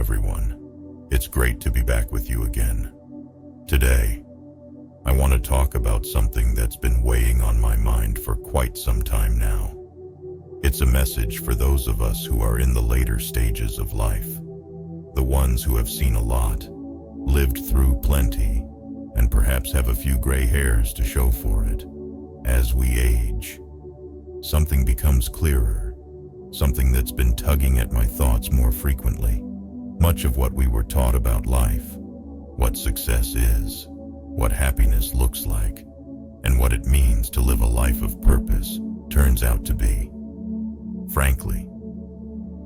everyone. It's great to be back with you again. Today, I want to talk about something that's been weighing on my mind for quite some time now. It's a message for those of us who are in the later stages of life, the ones who have seen a lot, lived through plenty, and perhaps have a few gray hairs to show for it. As we age, something becomes clearer, something that's been tugging at my thoughts more frequently. Much of what we were taught about life, what success is, what happiness looks like, and what it means to live a life of purpose, turns out to be, frankly,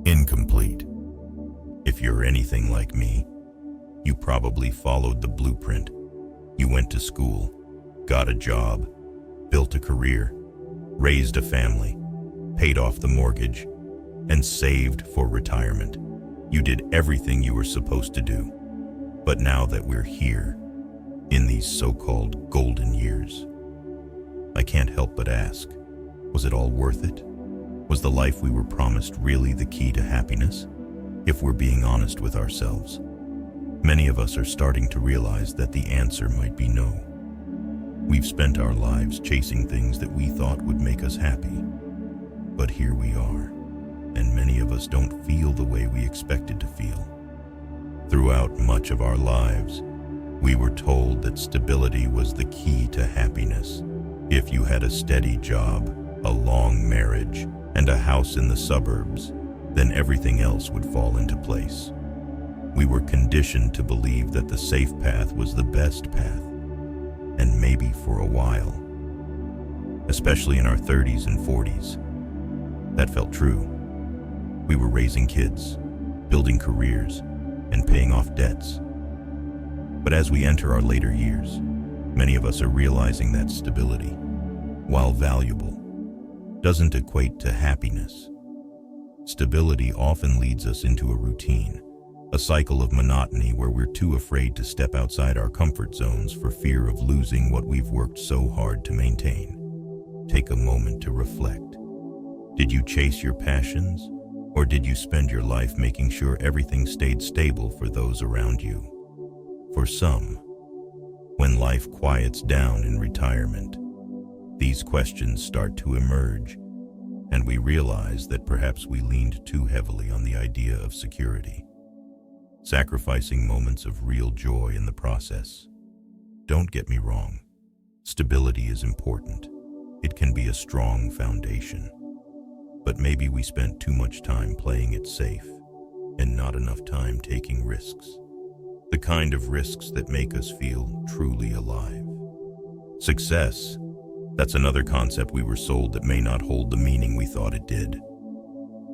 incomplete. If you're anything like me, you probably followed the blueprint. You went to school, got a job, built a career, raised a family, paid off the mortgage, and saved for retirement. You did everything you were supposed to do. But now that we're here, in these so-called golden years, I can't help but ask, was it all worth it? Was the life we were promised really the key to happiness? If we're being honest with ourselves, many of us are starting to realize that the answer might be no. We've spent our lives chasing things that we thought would make us happy. But here we are, and many of us don't feel the way we expected to feel. Throughout much of our lives, we were told that stability was the key to happiness. If you had a steady job, a long marriage, and a house in the suburbs, then everything else would fall into place. We were conditioned to believe that the safe path was the best path, and maybe for a while, especially in our 30s and 40s, that felt true. We were raising kids, building careers, and paying off debts. But as we enter our later years, many of us are realizing that stability, while valuable, doesn't equate to happiness. Stability often leads us into a routine, a cycle of monotony where we're too afraid to step outside our comfort zones for fear of losing what we've worked so hard to maintain. Take a moment to reflect. Did you chase your passions, or did you spend your life making sure everything stayed stable for those around you? For some, when life quiets down in retirement, these questions start to emerge, and we realize that perhaps we leaned too heavily on the idea of security, sacrificing moments of real joy in the process. Don't get me wrong, stability is important. It can be a strong foundation. But maybe we spent too much time playing it safe and not enough time taking risks. The kind of risks that make us feel truly alive. Success, that's another concept we were sold that may not hold the meaning we thought it did.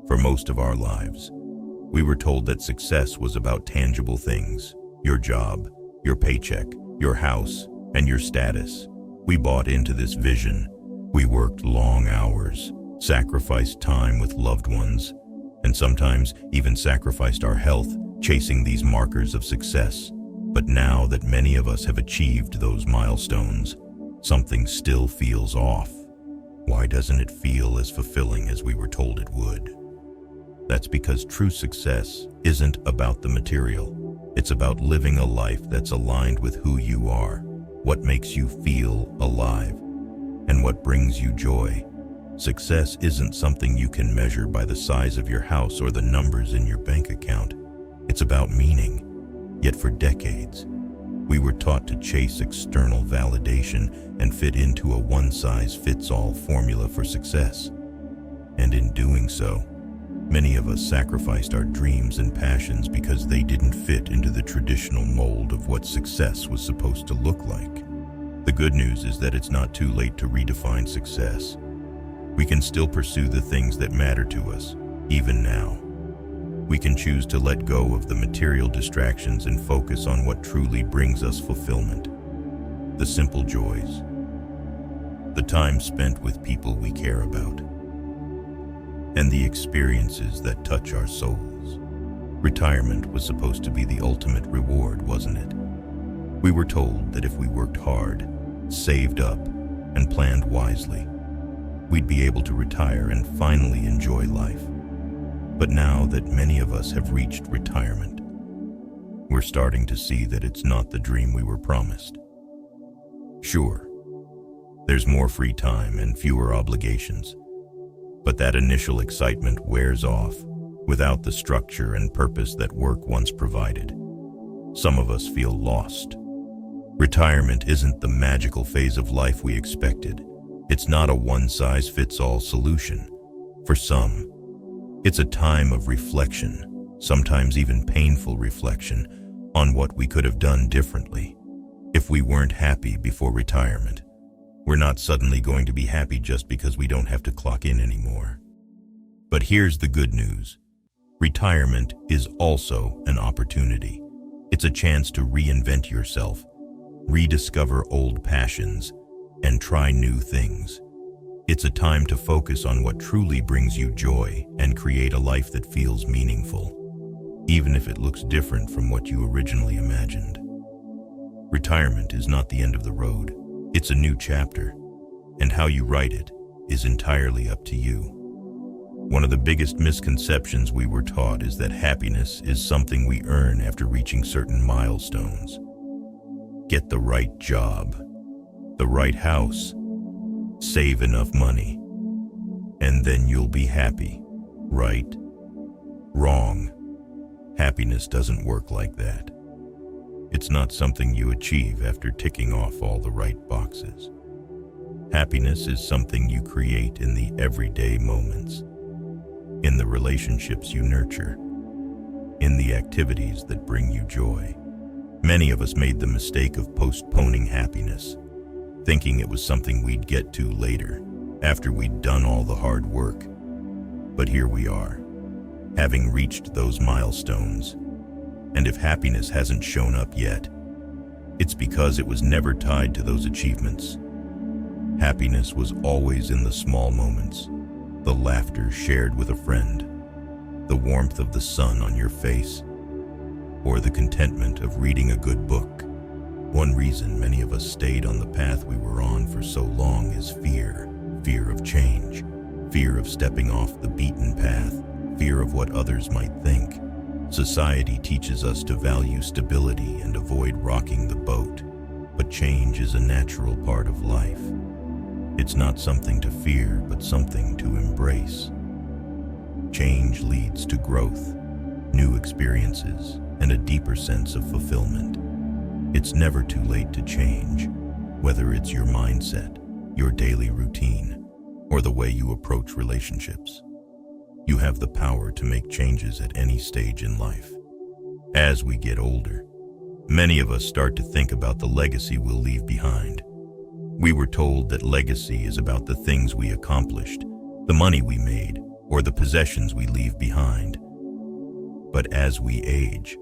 For most of our lives, we were told that success was about tangible things, your job, your paycheck, your house, and your status. We bought into this vision. We worked long hours, sacrificed time with loved ones, and sometimes even sacrificed our health, chasing these markers of success. But now that many of us have achieved those milestones, something still feels off. Why doesn't it feel as fulfilling as we were told it would? That's because true success isn't about the material. It's about living a life that's aligned with who you are, what makes you feel alive, and what brings you joy. Success isn't something you can measure by the size of your house or the numbers in your bank account. It's about meaning. Yet for decades, we were taught to chase external validation and fit into a one-size-fits-all formula for success. And in doing so, many of us sacrificed our dreams and passions because they didn't fit into the traditional mold of what success was supposed to look like. The good news is that it's not too late to redefine success. We can still pursue the things that matter to us, even now. We can choose to let go of the material distractions and focus on what truly brings us fulfillment. The simple joys, the time spent with people we care about, and the experiences that touch our souls. Retirement was supposed to be the ultimate reward, wasn't it? We were told that if we worked hard, saved up, and planned wisely, we'd be able to retire and finally enjoy life. But now that many of us have reached retirement, we're starting to see that it's not the dream we were promised. Sure, there's more free time and fewer obligations, but that initial excitement wears off without the structure and purpose that work once provided. Some of us feel lost. Retirement isn't the magical phase of life we expected. It's not a one-size-fits-all solution. For some, it's a time of reflection, sometimes even painful reflection, on what we could have done differently. If we weren't happy before retirement, we're not suddenly going to be happy just because we don't have to clock in anymore. But here's the good news. Retirement is also an opportunity. It's a chance to reinvent yourself, rediscover old passions, and try new things. It's a time to focus on what truly brings you joy and create a life that feels meaningful, even if it looks different from what you originally imagined. Retirement is not the end of the road. It's a new chapter, and how you write it is entirely up to you. One of the biggest misconceptions we were taught is that happiness is something we earn after reaching certain milestones. Get the right job, the right house, save enough money, and then you'll be happy, right? Wrong. Happiness doesn't work like that. It's not something you achieve after ticking off all the right boxes. Happiness is something you create in the everyday moments, in the relationships you nurture, in the activities that bring you joy. Many of us made the mistake of postponing happiness, thinking it was something we'd get to later, after we'd done all the hard work. But here we are, having reached those milestones. And if happiness hasn't shown up yet, it's because it was never tied to those achievements. Happiness was always in the small moments, the laughter shared with a friend, the warmth of the sun on your face, or the contentment of reading a good book. One reason many of us stayed on the path we were on for so long is fear. Fear of change, fear of stepping off the beaten path, fear of what others might think. Society teaches us to value stability and avoid rocking the boat, but change is a natural part of life. It's not something to fear, but something to embrace. Change leads to growth, new experiences, and a deeper sense of fulfillment. It's never too late to change, whether it's your mindset, your daily routine, or the way you approach relationships. You have the power to make changes at any stage in life. As we get older, many of us start to think about the legacy we'll leave behind. We were told that legacy is about the things we accomplished, the money we made, or the possessions we leave behind. But as we age,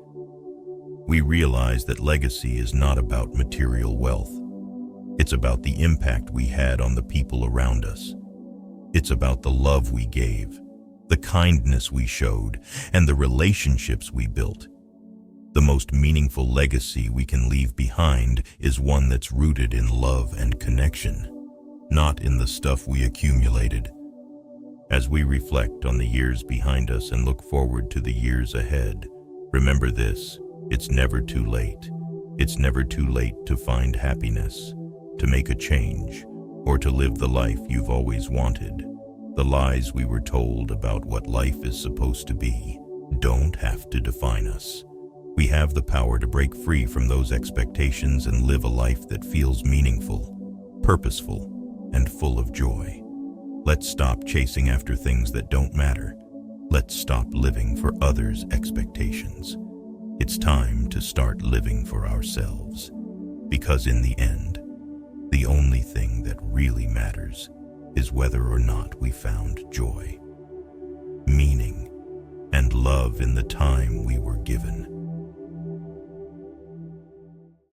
we realize that legacy is not about material wealth. It's about the impact we had on the people around us. It's about the love we gave, the kindness we showed, and the relationships we built. The most meaningful legacy we can leave behind is one that's rooted in love and connection, not in the stuff we accumulated. As we reflect on the years behind us and look forward to the years ahead, remember this: it's never too late. It's never too late to find happiness, to make a change, or to live the life you've always wanted. The lies we were told about what life is supposed to be don't have to define us. We have the power to break free from those expectations and live a life that feels meaningful, purposeful, and full of joy. Let's stop chasing after things that don't matter. Let's stop living for others' expectations. It's time to start living for ourselves, because in the end, the only thing that really matters is whether or not we found joy, meaning, and love in the time we were given.